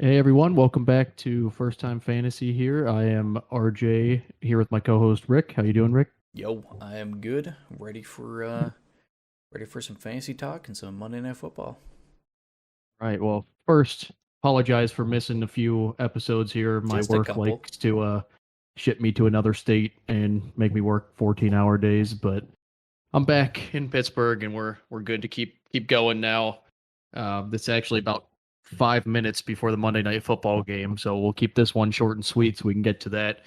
Hey everyone, welcome back to First Time Fantasy here. I am RJ here with my co-host Rick. How you doing, Rick? Yo, I am good. Ready for some fantasy talk and some Monday Night Football. Right. Well, first, apologize for missing a few episodes here. My Just a work couple. likes to ship me to another state and make me work 14-hour days, but I'm back in Pittsburgh and we're good to keep going now. It's actually about 5 minutes before the Monday Night Football game, so we'll keep this one short and sweet so we can get to that.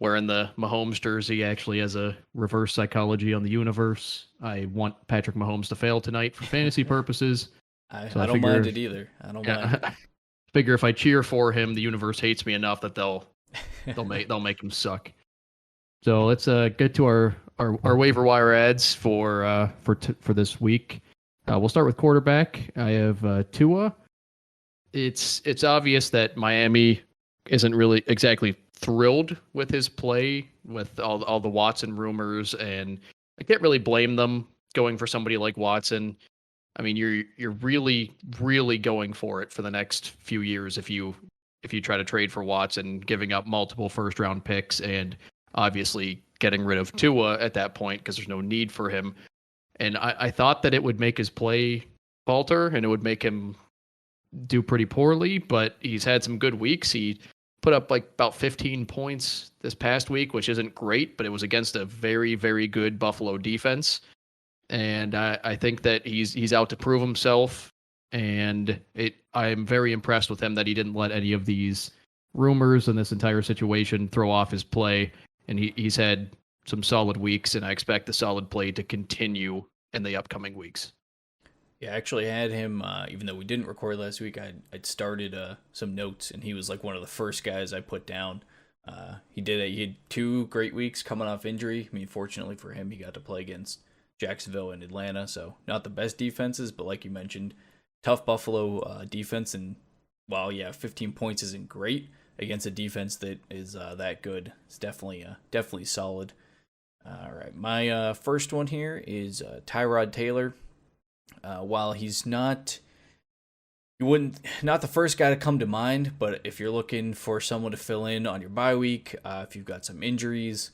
Wearing the Mahomes jersey actually has a reverse psychology on the universe. I want Patrick Mahomes to fail tonight for fantasy purposes. I, So I I don't mind figure, it either. I don't mind yeah, figure if I cheer for him, the universe hates me enough that they'll it. they'll make they'll make him suck. So let's get to our waiver wire ads for this week. We'll start with quarterback. I have Tua. It's obvious that Miami isn't really exactly thrilled with his play with all the Watson rumors, and I can't really blame them going for somebody like Watson. I mean, you're really going for it for the next few years if you try to trade for Watson, giving up multiple first round picks and obviously getting rid of Tua at that point because there's no need for him. And I thought that it would make his play falter and it would make him do pretty poorly, but he's had some good weeks. He put up like about 15 points this past week, which isn't great, but it was against a very good Buffalo defense. And I think that he's out to prove himself. And I'm very impressed with him that he didn't let any of these rumors and this entire situation throw off his play. And he's had some solid weeks, and I expect the solid play to continue in the upcoming weeks. Yeah, I actually had him. Even though we didn't record last week, I'd started some notes, and he was like one of the first guys I put down. He had 2 great weeks coming off injury. I mean, fortunately for him, he got to play against Jacksonville and Atlanta, so not the best defenses, but like you mentioned, tough Buffalo defense. And while yeah, 15 points isn't great against a defense that is that good, it's definitely solid. All right, my first one here is Tyrod Taylor. While he's not, you wouldn't not the first guy to come to mind, but if you're looking for someone to fill in on your bye week, if you've got some injuries,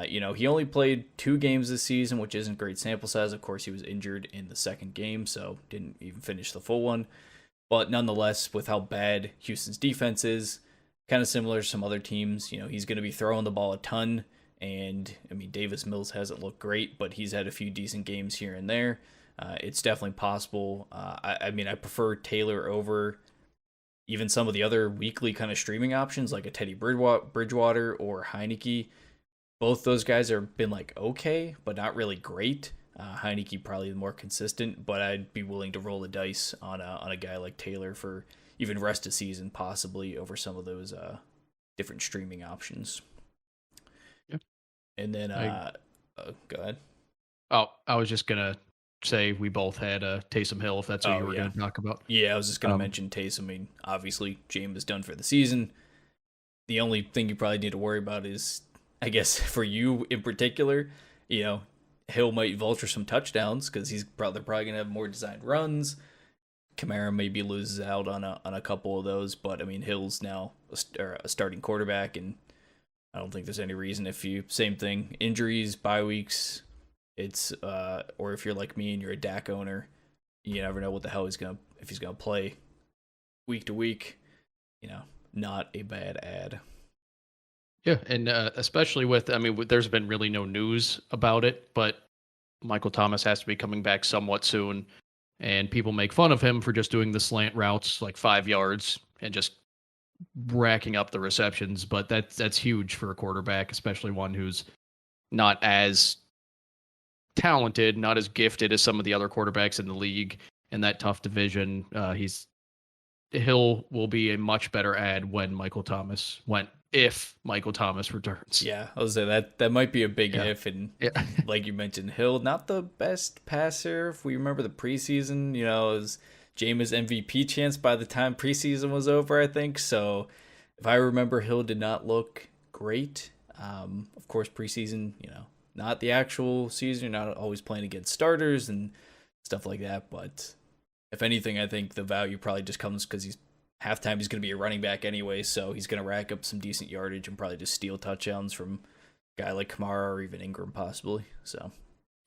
he only played 2 games this season, which isn't great sample size. Of course, he was injured in the second game, so didn't even finish the full one. But nonetheless, with how bad Houston's defense is, kind of similar to some other teams, he's going to be throwing the ball a ton. And I mean, Davis Mills hasn't looked great, but he's had a few decent games here and there. It's definitely possible. I mean, I prefer Taylor over even some of the other weekly kind of streaming options like a Teddy Bridgewater or Heineke. Both those guys have been like okay, but not really great. Heineke probably the more consistent, but I'd be willing to roll the dice on a guy like Taylor for even rest of season possibly over some of those different streaming options. Yeah. And then I go ahead. I was just gonna say we both had Taysom Hill if that's what you Oh were yeah, gonna talk about. yeah. I was just gonna Um, mention Taysom. I mean, obviously James is done for the season. The only thing you probably need to worry about is, I guess, for you in particular, you know, Hill might vulture some touchdowns because they're probably gonna have more designed runs. Kamara maybe loses out on a couple of those, but I mean Hill's now a starting quarterback, and I don't think there's any reason if you same thing injuries, bye weeks. It's or if you're like me and you're a Dak owner, you never know what the hell if he's gonna play week to week. You know, not a bad ad. yeah, and especially with I mean, there's been really no news about it, but Michael Thomas has to be coming back somewhat soon, and people make fun of him for just doing the slant routes like 5 yards and just racking up the receptions. But that's huge for a quarterback, especially one who's not as talented, not as gifted as some of the other quarterbacks in the league in that tough division. He's Hill will be a much better ad when Michael Thomas went if Michael Thomas returns. Yeah, I was say that might be a big Yeah, if, and yeah, like you mentioned, Hill not the best passer. If we remember the preseason, it was Jameis MVP chance by the time preseason was over. I think so. If I remember, Hill did not look great. Of course, preseason, not the actual season. You're not always playing against starters and stuff like that. But if anything, I think the value probably just comes because he's halftime he's going to be a running back anyway, so he's going to rack up some decent yardage and probably just steal touchdowns from a guy like Kamara or even Ingram possibly. So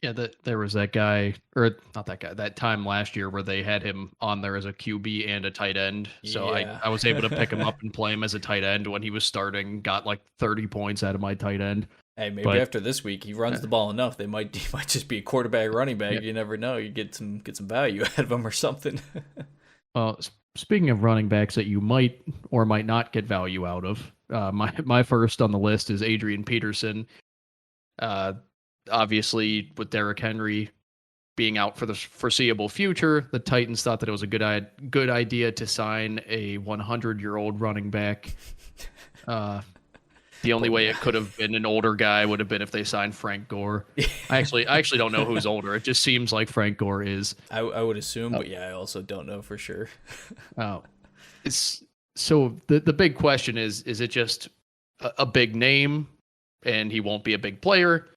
Yeah, there was that guy, or not that guy, that time last year where they had him on there as a QB and a tight end. So yeah. I was able to pick him up and play him as a tight end when he was starting, got like 30 points out of my tight end. Hey, maybe But after this week he runs the ball enough. He might just be a quarterback running back. yeah. You never know. You get some value out of him or something. Well, speaking of running backs that you might or might not get value out of, my first on the list is Adrian Peterson. Obviously, with Derrick Henry being out for the foreseeable future, the Titans thought that it was a good idea to sign a 100-year-old running back. The only way it could have been an older guy would have been if they signed Frank Gore. I actually don't know who's older. It just seems like Frank Gore is. I would assume, but yeah, I also don't know for sure. It's so the big question is it just a big name and he won't be a big player?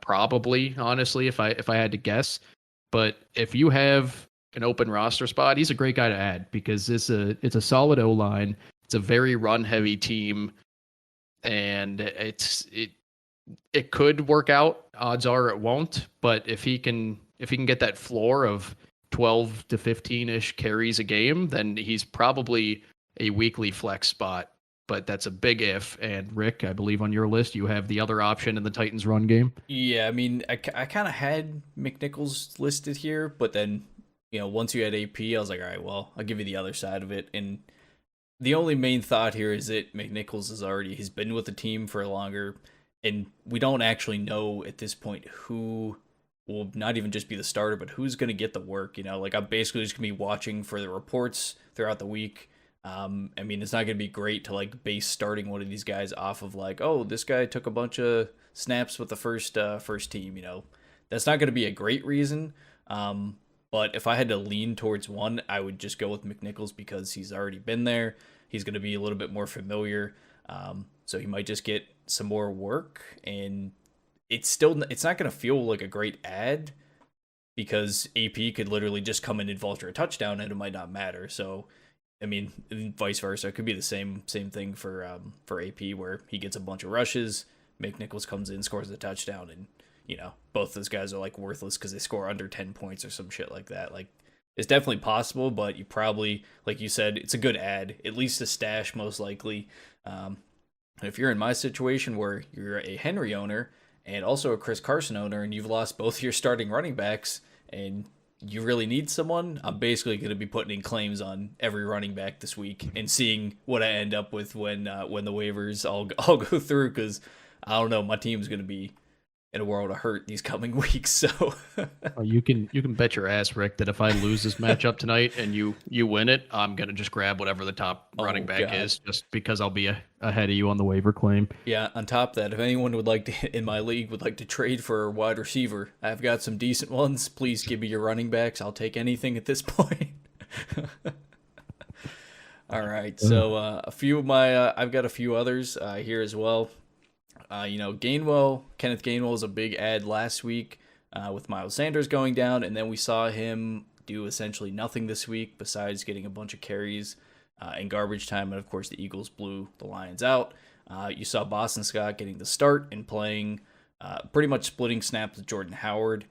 Probably, honestly, if I had to guess. But if you have an open roster spot, he's a great guy to add because it's a solid O-line. It's a very run-heavy team, and it could work out. Odds are it won't, but if he can get that floor of 12 to 15-ish carries a game, then he's probably a weekly flex spot. But that's a big if. And Rick, I believe on your list, you have the other option in the Titans run game. Yeah, I mean, I kind of had McNichols listed here, but then, once you had AP, I was like, all right, well, I'll give you the other side of it. And the only main thought here is that McNichols he's been with the team for longer, and we don't actually know at this point who will not even just be the starter, but who's going to get the work. Like I'm basically just going to be watching for the reports throughout the week. I mean, it's not going to be great to like base starting one of these guys off of like, oh, this guy took a bunch of snaps with the first team. That's not going to be a great reason. But if I had to lean towards one, I would just go with McNichols because he's already been there. He's going to be a little bit more familiar. So he might just get some more work, and it's not going to feel like a great ad because AP could literally just come in and vulture a touchdown and it might not matter. So, I mean, vice versa. It could be the same thing for AP where he gets a bunch of rushes, McNichols comes in, scores a touchdown, and both those guys are like worthless because they score under 10 points or some shit like that. Like, it's definitely possible, but you probably, like you said, it's a good ad, at least a stash most likely. If you're in my situation where you're a Henry owner and also a Chris Carson owner and you've lost both your starting running backs and you really need someone, I'm basically going to be putting in claims on every running back this week and seeing what I end up with when the waivers all go through, because I don't know, my team's going to be in a world of hurt these coming weeks. So you can bet your ass, Rick, that if I lose this matchup tonight and you win it, I'm gonna just grab whatever the top running back is, just because I'll be ahead of you on the waiver claim. Yeah. On top of that, if anyone would like to in my league would like to trade for a wide receiver, I've got some decent ones. Please give me your running backs. I'll take anything at this point. All right. So a few of my I've got a few others here as well. Kenneth Gainwell was a big ad last week with Miles Sanders going down, and then we saw him do essentially nothing this week besides getting a bunch of carries in garbage time, and of course the Eagles blew the Lions out. You saw Boston Scott getting the start and playing pretty much splitting snaps with Jordan Howard.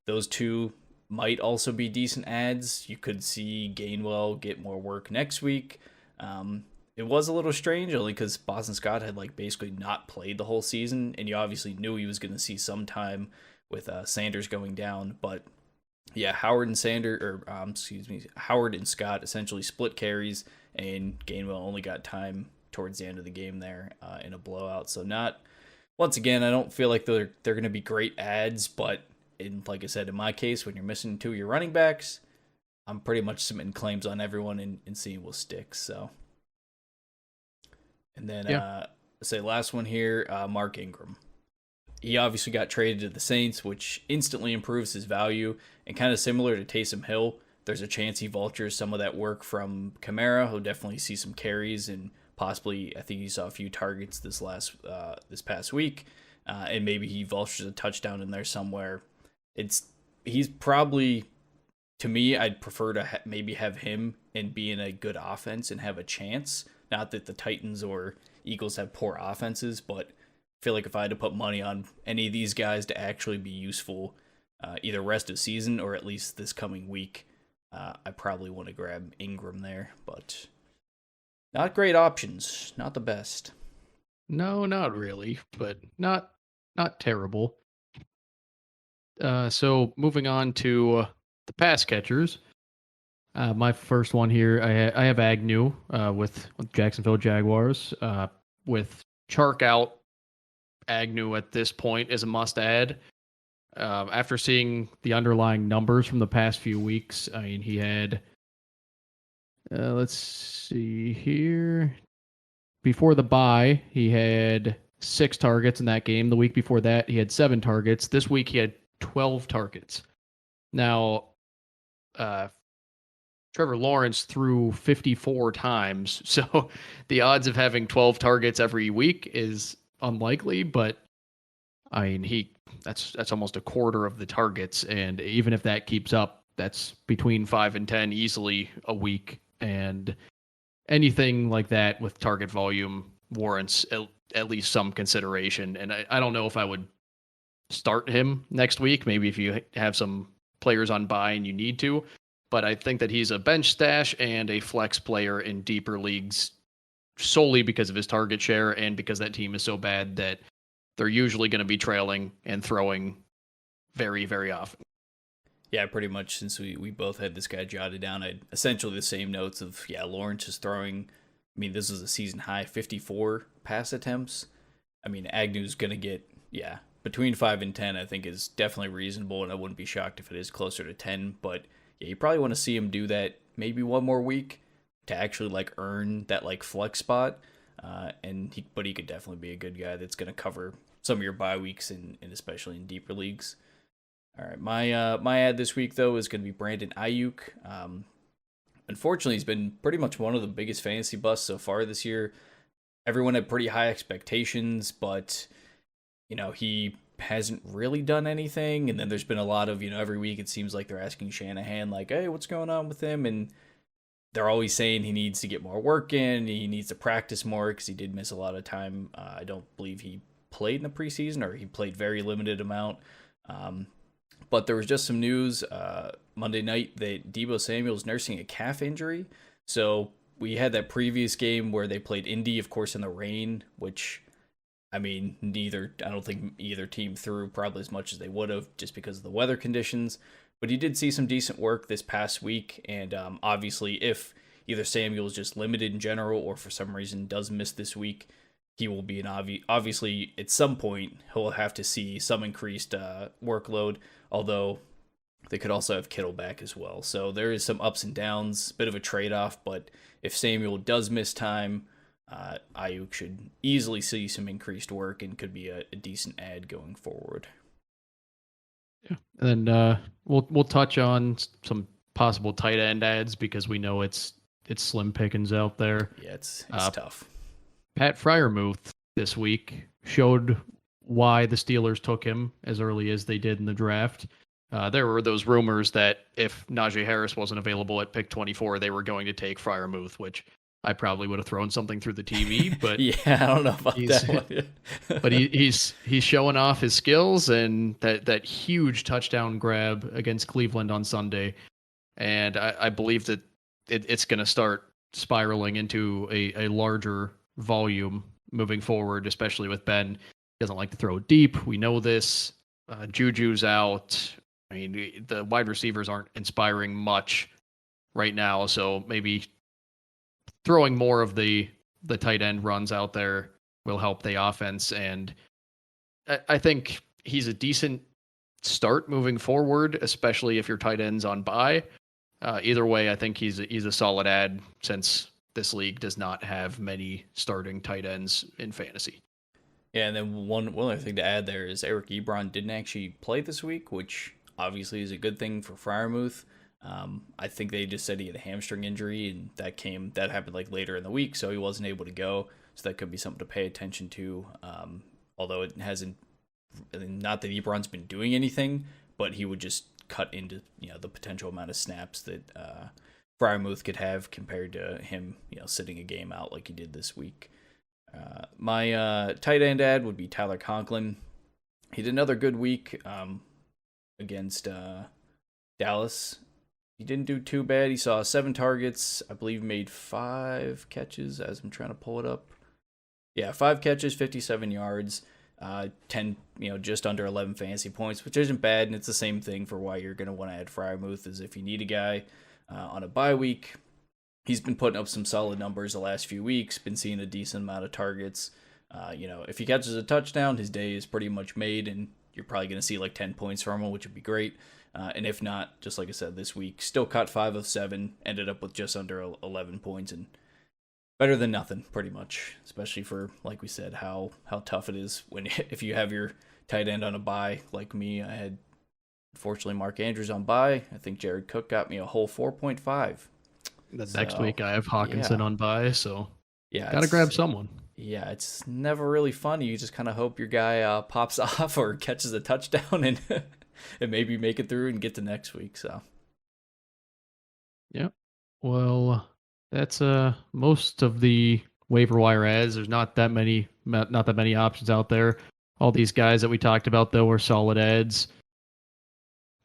Those two might also be decent ads. You could see Gainwell get more work next week. It was a little strange only because Boston Scott had like basically not played the whole season, and you obviously knew he was going to see some time with Sanders going down. But yeah, Howard and Scott essentially split carries, and Gainwell only got time towards the end of the game there in a blowout. So once again, I don't feel like they're going to be great ads, but like I said, in my case, when you're missing two of your running backs, I'm pretty much submitting claims on everyone and seeing what sticks. So. And then, last one here, Mark Ingram. He obviously got traded to the Saints, which instantly improves his value. And kind of similar to Taysom Hill, there's a chance he vultures some of that work from Kamara. He'll definitely see some carries and possibly, I think he saw a few targets this past week. And maybe he vultures a touchdown in there somewhere. He's probably to me, I'd prefer to maybe have him and be in a good offense and have a chance. Not that the Titans or Eagles have poor offenses, but I feel like if I had to put money on any of these guys to actually be useful, either rest of season or at least this coming week, I probably want to grab Ingram there. But not great options, not the best. No, not really, but not terrible. So moving on to the pass catchers. My first one here, I have Agnew with Jacksonville Jaguars. With Chark out, Agnew at this point is a must-add. After seeing the underlying numbers from the past few weeks, I mean, he had, let's see here. Before the bye, he had 6 targets in that game. The week before that, he had 7 targets. This week, he had 12 targets. Now, Trevor Lawrence threw 54 times, so the odds of having 12 targets every week is unlikely, but I mean, that's almost a quarter of the targets, and even if that keeps up, that's between 5 and 10 easily a week, and anything like that with target volume warrants at least some consideration. And I don't know if I would start him next week, maybe if you have some players on bye and you need to, but I think that he's a bench stash and a flex player in deeper leagues solely because of his target share and because that team is so bad that they're usually going to be trailing and throwing very, very often. Yeah, pretty much since we both had this guy jotted down, I had essentially the same notes of, Lawrence is throwing, I mean, this is a season high, 54 pass attempts. I mean, Agnew's going to get, between 5 and 10, I think is definitely reasonable, and I wouldn't be shocked if it is closer to 10, but you probably want to see him do that maybe one more week to actually earn that flex spot. But he could definitely be a good guy that's going to cover some of your bye weeks and especially in deeper leagues. All right, my ad this week though is going to be Brandon Ayuk. Unfortunately, he's been pretty much one of the biggest fantasy busts so far this year. Everyone had pretty high expectations, but he hasn't really done anything. And then there's been a lot of, every week it seems like they're asking Shanahan, hey, what's going on with him? And they're always saying he needs to get more work in. He needs to practice more because he did miss a lot of time. I don't believe he played in the preseason, or he played very limited amount. But there was just some news Monday night that Debo Samuel is nursing a calf injury. So we had that previous game where they played Indy, of course, in the rain, which, I mean, I don't think either team threw probably as much as they would have just because of the weather conditions. But he did see some decent work this past week. And obviously, if either Samuel is just limited in general or for some reason does miss this week, he will be obviously at some point he'll have to see some increased workload, although they could also have Kittle back as well. So there is some ups and downs, bit of a trade-off, but if Samuel does miss time, Ayuk should easily see some increased work and could be a decent ad going forward. Yeah, and then we'll touch on some possible tight end ads because we know it's slim pickings out there. Yeah, it's tough. Pat Freiermuth this week showed why the Steelers took him as early as they did in the draft. There were those rumors that if Najee Harris wasn't available at pick 24, they were going to take Freiermuth, which I probably would have thrown something through the TV. But yeah, I don't know about that one. But he's showing off his skills and that huge touchdown grab against Cleveland on Sunday. And I believe that it's going to start spiraling into a larger volume moving forward, especially with Ben. He doesn't like to throw deep. We know this. Juju's out. I mean, the wide receivers aren't inspiring much right now, so maybe throwing more of the tight end runs out there will help the offense. And I think he's a decent start moving forward, especially if your tight end's on bye. Either way, I think he's a solid ad since this league does not have many starting tight ends in fantasy. Yeah, and then one other thing to add there is Eric Ebron didn't actually play this week, which obviously is a good thing for Freiermuth. I think they just said he had a hamstring injury, and that happened later in the week, so he wasn't able to go. So that could be something to pay attention to. Although it hasn't, not that Ebron's been doing anything, but he would just cut into the potential amount of snaps that Freiermuth could have compared to him sitting a game out like he did this week. My tight end ad would be Tyler Conklin. He did another good week against Dallas. He didn't do too bad. He saw 7 targets, I believe made 5 catches as I'm trying to pull it up. Yeah, 5 catches, 57 yards, 10, just under 11 fantasy points, which isn't bad, and it's the same thing for why you're going to want to add Freiermuth, is if you need a guy on a bye week. He's been putting up some solid numbers the last few weeks, been seeing a decent amount of targets. If he catches a touchdown, his day is pretty much made, and you're probably going to see like 10 points from him, which would be great. And if not, just like I said, this week, still caught 5 of 7, ended up with just under 11 points, and better than nothing, pretty much. Especially for, like we said, how tough it is if you have your tight end on a bye, like me. I had, unfortunately, Mark Andrews on bye. I think Jared Cook got me a whole 4.5. Next week I have Hawkinson on bye, so gotta grab someone. Yeah, it's never really fun. You just kind of hope your guy pops off or catches a touchdown and maybe make it through and get to next week. So, yeah. Well, that's most of the waiver wire ads. There's not that many options out there. All these guys that we talked about though are solid ads,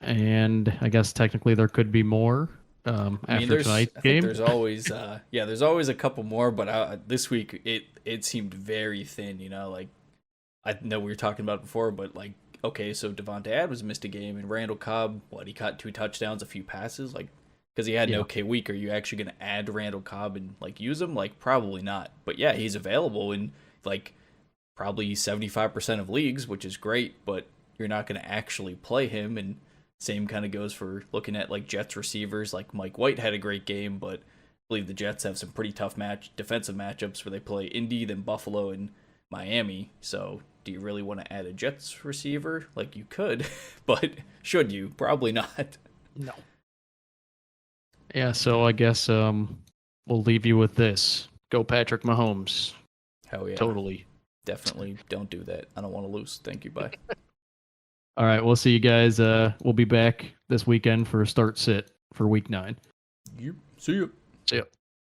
and I guess technically there could be more. After tonight's game, there's always there's always a couple more, but this week it seemed very thin. Like I know we were talking about it before, but like, okay, so Devontae Adams missed a game, and Randall Cobb, he caught 2 touchdowns, a few passes, like because he had an okay week. Are you actually going to add Randall Cobb and like use him? Like probably not. But yeah, he's available in like probably 75% of leagues, which is great. But you're not going to actually play him, and same kind of goes for looking at like Jets receivers. Like Mike White had a great game, but I believe the Jets have some pretty tough defensive matchups where they play Indy, then Buffalo, and Miami. So do you really want to add a Jets receiver? Like you could, but should you? Probably not. No. Yeah, so I guess we'll leave you with this. Go Patrick Mahomes. Hell yeah. Totally. Definitely don't do that. I don't want to lose. Thank you. Bye. All right, we'll see you guys. We'll be back this weekend for a start sit for week 9. Yep. See you. See ya.